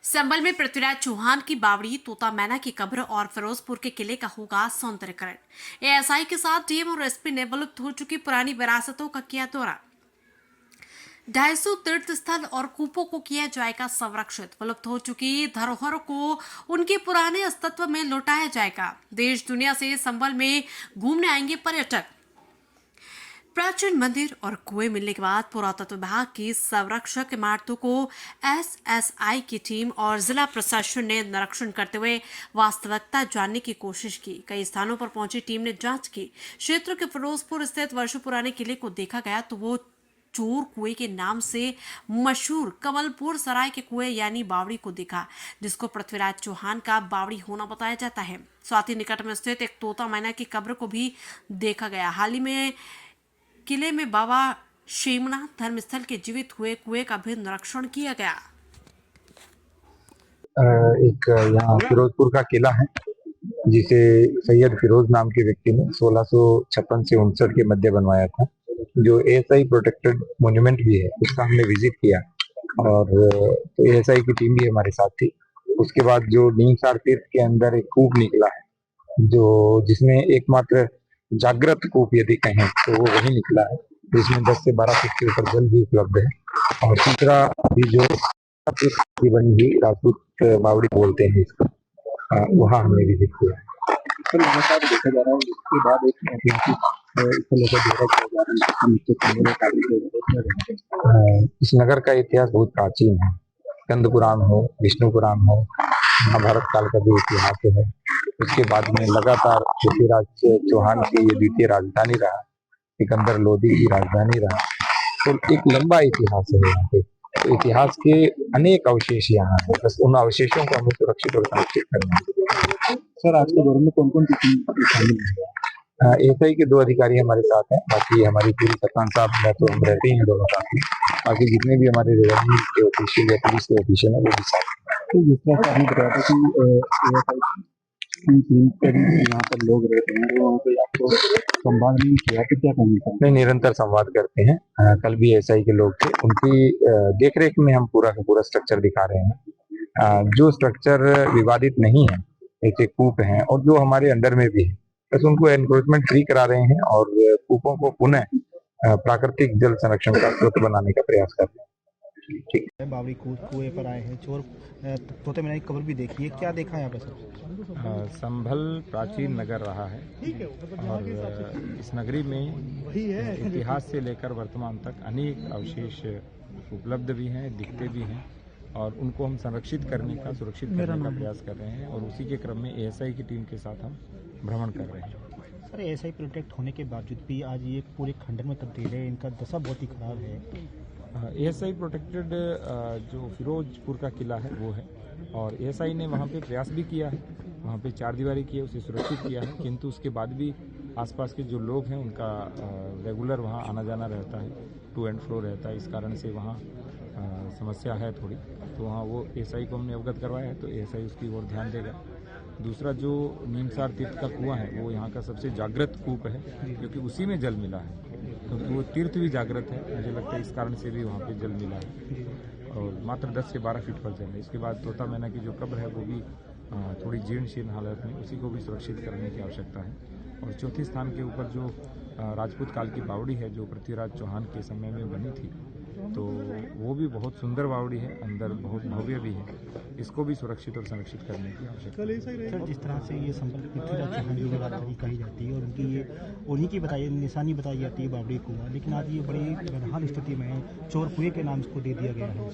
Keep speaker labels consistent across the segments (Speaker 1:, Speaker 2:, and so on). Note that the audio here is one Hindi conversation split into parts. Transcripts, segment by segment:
Speaker 1: संभल में पृथ्वीराज चौहान की बावड़ी, तोता मैना की कब्र और फिरोजपुर के किले का होगा सौंदर्यकरण। एएसआई के साथ डीएम और एसपी ने विलुप्त हो चुकी पुरानी विरासतों का किया दौरा। 250 तीर्थ स्थल और कूपों को किया जाएगा संरक्षित। विलुप्त हो चुकी धरोहर को उनके पुराने अस्तित्व में लौटाया जाएगा। देश दुनिया से संभल में घूमने आएंगे पर्यटक। प्राचीन मंदिर और कुएं मिलने के बाद पुरातत्व विभाग की संरक्षक इमारतों को एसएसआई की टीम और जिला प्रशासन ने निरीक्षण करते हुए वास्तविकता जानने की कोशिश की। कई स्थानों पर पहुंची टीम ने जांच की। क्षेत्र के फिरोजपुर स्थित वर्षों पुराने किले को देखा गया तो वो चोर कुएं के नाम से मशहूर कमलपुर सराय के कुएं यानी बावड़ी को देखा, जिसको पृथ्वीराज चौहान का बावड़ी होना बताया जाता है। साथ ही निकट में स्थित एक तोता मैना की कब्र को भी देखा गया। हाल ही में किले में बाबा शेमनाथ धर्मस्थल के जीवित हुए कुएं का भी निरीक्षण किया गया।
Speaker 2: एक यहाँ फिरोजपुर का किला है जिसे सैयद फिरोज नाम के व्यक्ति ने 1656 से 59 के मध्य बनवाया था, जो एएसआई प्रोटेक्टेड मोन्यूमेंट भी है। उसका हमने विजिट किया और तो एएसआई की टीम भी हमारे साथ थी। उसके बाद जो नीमसार तीर्थ के अंदर एक कूप निकला है, जो जिसमें एकमात्र जागृत कूप यदि कहें तो वो वही निकला है, जिसमें 10 से 12 फीट के ऊपर जल भी उपलब्ध है। और तीसरा अभी जो बनी हुई राजपूत बावड़ी बोलते हैं इसको, वहाँ हमने विजिट किया। तो लगातार देखा जा रहा है, इसके बाद एक ऐतिहासिक इस नगर का इतिहास बहुत प्राचीन है। स्कंद पुराण हो, विष्णु पुराण हो, महाभारत काल का जो इतिहास है, उसके बाद में लगातार पृथ्वीराज चौहान की ये द्वितीय राजधानी रहा, सिकंदर लोधी की राजधानी रहा, तो एक लंबा इतिहास है यहाँ पे। तो इतिहास के अनेक अवशेष यहाँ है, बस उन अवशेषों को हमें सुरक्षित और संरक्षित करना है। सर, आज के दौर में कौन कौन सी शामिल है? एएसआई के 2 अधिकारी हमारे साथ हैं, बाकी हमारी पूरी कप्तान साहब में तो हम रहते हैं दोनों साथ में। बाकी जितने भी हमारे रेवेन्यू के ऑफिशियल या पुलिस के ऑफिशियल है वो भी साथ हैं। तो जिस तरह से आपने बताया था कि यहाँ पर लोग रहते हैं, वहाँ पे आपको संवाद नहीं किया तो क्या करना चाहिए? नहीं, निरंतर संवाद करते हैं। कल भी एएसआई के लोग थे, उनकी देखरेख में हम पूरा का पूरा स्ट्रक्चर दिखा रहे हैं। जो स्ट्रक्चर विवादित नहीं है, एक एक कूप है और जो हमारे अंडर में भी है, बस उनको एनक्रोचमेंट फ्री करा रहे हैं और कूपों को पुनः प्राकृतिक जल संरक्षण का स्रोत बनाने का प्रयास कर रहे हैं। ठीक
Speaker 3: है। बावड़ी कुएं पर आए हैं, चोर तोते मैना की कब्र भी देखी है, क्या देखा है यहाँ पे सर?
Speaker 4: संभल प्राचीन नगर रहा है और इस नगरी में इतिहास से लेकर वर्तमान तक अनेक अवशेष उपलब्ध भी हैं, दिखते भी हैं और उनको हम संरक्षित करने का, सुरक्षित करने का प्रयास कर रहे हैं और उसी के क्रम में एएसआई की टीम के साथ हम भ्रमण कर रहे हैं।
Speaker 3: सर, एएसआई प्रोटेक्ट होने के बावजूद भी आज ये पूरे खंडर में तब्दील है, इनका दशा बहुत ही खराब है।
Speaker 4: एएसआई प्रोटेक्टेड जो फिरोजपुर का किला है वो है और एएसआई ने वहाँ पे प्रयास भी किया है, वहाँ पे 4 दीवारी की है, उसे सुरक्षित किया है, किंतु उसके बाद भी आसपास के जो लोग हैं उनका रेगुलर वहाँ आना जाना रहता है, टू एंड फ्रो रहता है, इस कारण से वहाँ समस्या है थोड़ी। तो वहाँ वो एएसआई को हमने अवगत करवाया है, तो एएसआई उसकी ओर ध्यान देगा। दूसरा जो नीमसार तीर्थ का कुआं है वो यहाँ का सबसे जागृत कूप है, क्योंकि उसी में जल मिला है, क्योंकि वो तीर्थ भी जागृत है, मुझे लगता है इस कारण से भी वहाँ पे जल मिला है और मात्र 10 से 12 फीट पर जल है। इसके बाद तोता मैना की जो कब्र है वो भी थोड़ी जीर्ण शीर्ण हालत में, उसी को भी सुरक्षित करने की आवश्यकता है। और चौथे स्थान के ऊपर जो राजपूत काल की बावड़ी है जो पृथ्वीराज चौहान के समय में बनी थी, तो वो भी बहुत सुंदर बावड़ी है, अंदर बहुत भव्य भी है, इसको भी सुरक्षित और संरक्षित करने की आवश्यकता है।
Speaker 3: सर, जिस तरह से ये संभल पृथ्वीराज चौहान की राजधानी कही जाती है और उनकी ये उन्हीं की निशानी बताई जाती है बावड़ी कुआं, लेकिन आज ये बड़ी बदहाल स्थिति में है, चोर कुएं के नाम इसको दे दिया गया है।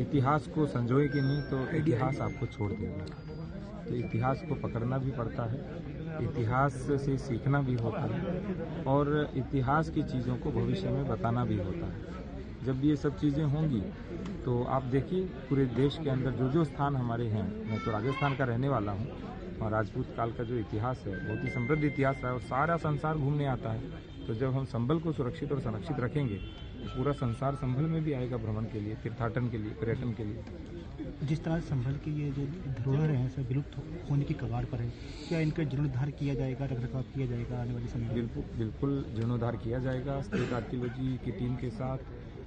Speaker 4: इतिहास को संजोएगी नहीं तो इतिहास आपको छोड़ देगा, तो इतिहास को पकड़ना भी पड़ता है, इतिहास से सीखना भी होता है और इतिहास की चीज़ों को भविष्य में बताना भी होता है। जब ये सब चीज़ें होंगी तो आप देखिए पूरे देश के अंदर जो जो स्थान हमारे हैं, मैं तो राजस्थान का रहने वाला हूँ और राजपूत काल का जो इतिहास है बहुत ही समृद्ध इतिहास है और सारा संसार घूमने आता है। तो जब हम संभल को सुरक्षित और संरक्षित रखेंगे तो पूरा संसार संभल में भी आएगा भ्रमण के लिए, तीर्थाटन के लिए, पर्यटन के लिए।
Speaker 3: जिस तरह संभल के ये जो धरोहर हैं सब विलुप्त होने की कगार पर है, क्या इनका जीर्णोद्धार किया जाएगा, रखरखाव किया जाएगा आने वाले समय में?
Speaker 4: बिल्कुल जीर्णोद्धार किया जाएगा। स्टेट आर्कियोलॉजी की टीम के साथ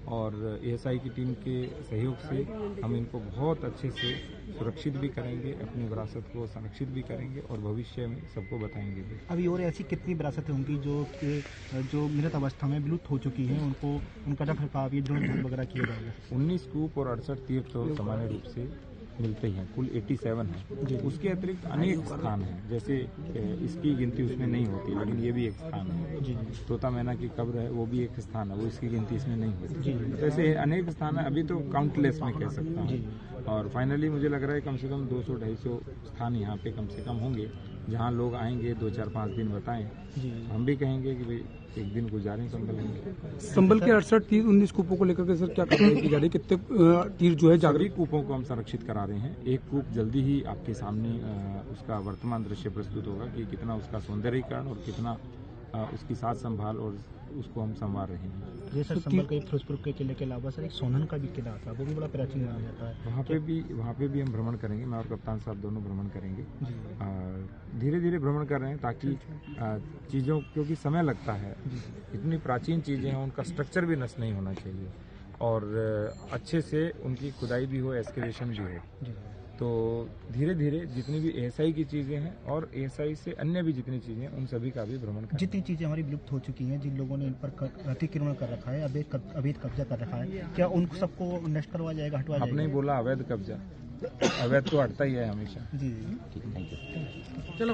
Speaker 4: और एएसआई की टीम के सहयोग से हम इनको बहुत अच्छे से सुरक्षित भी करेंगे, अपनी विरासत को संरक्षित भी करेंगे और भविष्य में सबको बताएंगे भी।
Speaker 3: अभी और ऐसी कितनी विरासतें होंगी जो मृत अवस्था में विलुप्त हो चुकी हैं, उनको उनका रख रखाव ये जीर्णोद्धार वगैरह किया जाएगा?
Speaker 4: 19 कूप और 68 तीर्थ तो सामान्य रूप से मिलते ही हैं, कुल 87 है। उसके अतिरिक्त अनेक स्थान हैं, जैसे इसकी गिनती उसमें नहीं होती, लेकिन ये भी एक स्थान है। तोता मैना की कब्र है, वो भी एक स्थान है, वो इसकी गिनती इसमें नहीं होती। तो ऐसे अनेक स्थान है, अभी तो काउंटलेस में कह सकता हूँ। और फाइनली मुझे लग रहा है कम से कम 200-250 स्थान यहाँ पे कम से कम होंगे, जहाँ लोग आएंगे 2, 4, 5 दिन बताएं। हम भी कहेंगे कि भाई एक दिन गुजारें संभल में।
Speaker 5: संभल के 68 तीर 19 कूपों को लेकर के सर क्या कार्रवाई की जा रही है? कितने तीर जो है
Speaker 4: जागृत कूपों को हम संरक्षित करा रहे हैं। एक कूप जल्दी ही आपके सामने उसका वर्तमान दृश्य प्रस्तुत होगा कि कितना उसका सौंदर्यीकरण और कितना उसकी साज संभाल और उसको हम संवार रहे हैं।
Speaker 3: ये सर संभल के फिरोजपुर के किले के अलावा सर एक सोनन का भी किला था, वो भी बड़ा प्राचीन माना जाता है।
Speaker 4: वहाँ पे भी हम भ्रमण करेंगे, मैं और कप्तान साहब दोनों भ्रमण करेंगे। धीरे धीरे भ्रमण कर रहे हैं ताकि चीज़ों, क्योंकि समय लगता है, इतनी प्राचीन चीज़ें हैं, उनका स्ट्रक्चर भी नष्ट नहीं होना चाहिए और अच्छे से उनकी खुदाई भी हो, एक्सकेवेशन भी हो। तो धीरे धीरे जितनी भी एएसआई की चीज़ें हैं और एएसआई से अन्य भी जितनी चीज़ें हैं उन सभी का भी भ्रमण करें।
Speaker 3: जितनी चीज़ें हमारी विलुप्त हो चुकी हैं, जिन लोगों ने इन पर अतिक्रमण कर रखा है, अवैध कब्जा कर रखा है, क्या उन सबको नष्ट करवा जाएगा, हटवा जाएगा?
Speaker 4: आपने बोला अवैध कब्जा, अवैध तो हटता ही है हमेशा।
Speaker 3: जी
Speaker 4: ठीक, थैंक यू। चलो।